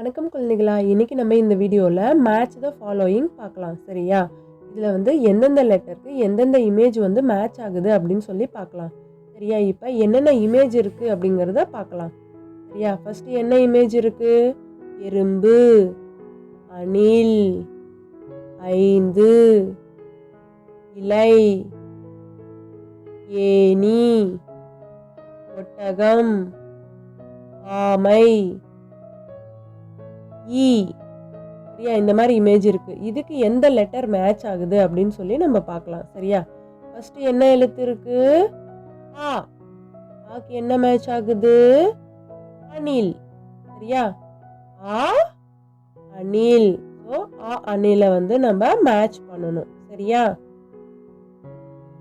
வணக்கம் குழந்தைகளா. இன்னைக்கு நம்ம இந்த வீடியோவில் மேட்ச் த ஃபாலோயிங் பார்க்கலாம். சரியா? இதில் எந்தெந்த லெட்டருக்கு எந்தெந்த இமேஜ் மேட்ச் ஆகுது அப்படின்னு சொல்லி பார்க்கலாம். சரியா? இப்போ என்னென்ன இமேஜ் இருக்குது அப்படிங்கிறத பார்க்கலாம். சரியா? ஃபஸ்ட்டு என்ன இமேஜ் இருக்குது? எறும்பு, அணில், 5, இலை, ஏணி, ஒட்டகம், ஆமை, ஈ. சரியா? இந்த மாதிரி இமேஜ் இருக்குது. இதுக்கு எந்த லெட்டர் மேட்ச் ஆகுது அப்படின்னு சொல்லி நம்ம பார்க்கலாம். சரியா? ஃபஸ்ட்டு என்ன எழுத்து இருக்கு? ஆ. ஆக்கு என்ன மேட்ச் ஆகுது? அணில். சரியா? ஆ அணில். ஸோ ஆ அணிலை நம்ம மேட்ச் பண்ணணும். சரியா?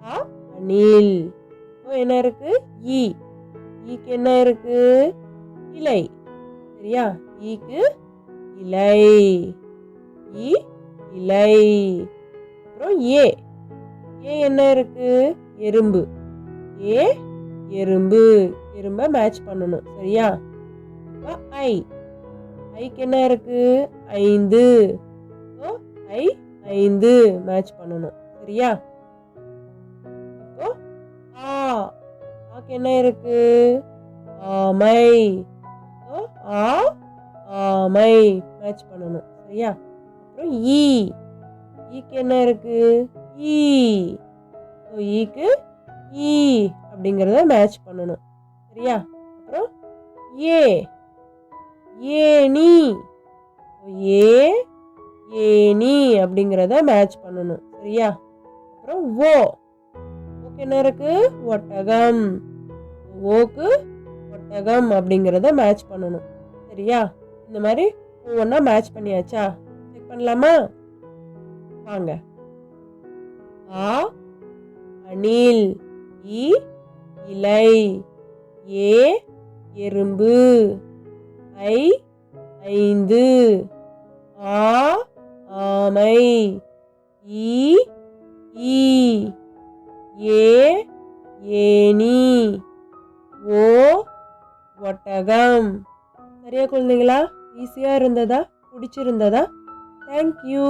ஆ அணில். ஸோ என்ன இருக்கு? ஈ. ஈக்கு என்ன இருக்கு? இலை. சரியா? ஈக்கு இலை. இ இலை. அப்புறம் ஏ. ஏ என்ன இருக்கு? எறும்பு. ஏ எறும்பு. எறும்பை மேட்ச் பண்ணணும். சரியா? இப்போ ஐ. ஐக்கு என்ன இருக்கு? 5. ஸோ ஐ 5 மேட்ச் பண்ணணும். சரியா? இப்போ ஆ. ஆக்கு என்ன இருக்கு? ஆமை. ஸோ ஆ ஆமை மேட்ச் பண்ணணும். சரியா? அப்புறம் ஈ. ஈக்கு என்ன இருக்கு? ஈ. ஸோ ஈக்கு ஈ அப்படிங்கிறத மேட்ச் பண்ணணும். சரியா? அப்புறம் ஏ. ஏணி. ஏ ஏணி அப்படிங்கிறத மேட்ச் பண்ணணும். சரியா? அப்புறம் ஓ. ஓக்கு என்ன இருக்கு? ஒட்டகம். ஓக்கு ஒட்டகம் அப்படிங்கிறத மேட்ச் பண்ணணும். சரியா? இந்த மாதிரி ஒவ்வொன்றா மேட்ச் பண்ணியாச்சா? செக் பண்ணலாமா? வாங்க. ஆ அணில், இ இலை, ஏ எறும்பு, ஐ 5, ஆ ஆமை, ஈ ஈ, ஏ ஏணி, ஓ ஒட்டகம். சரியா குழந்தைங்களா? ஈஸியாக இருந்ததா? பிடிச்சிருந்ததா? தேங்க்யூ.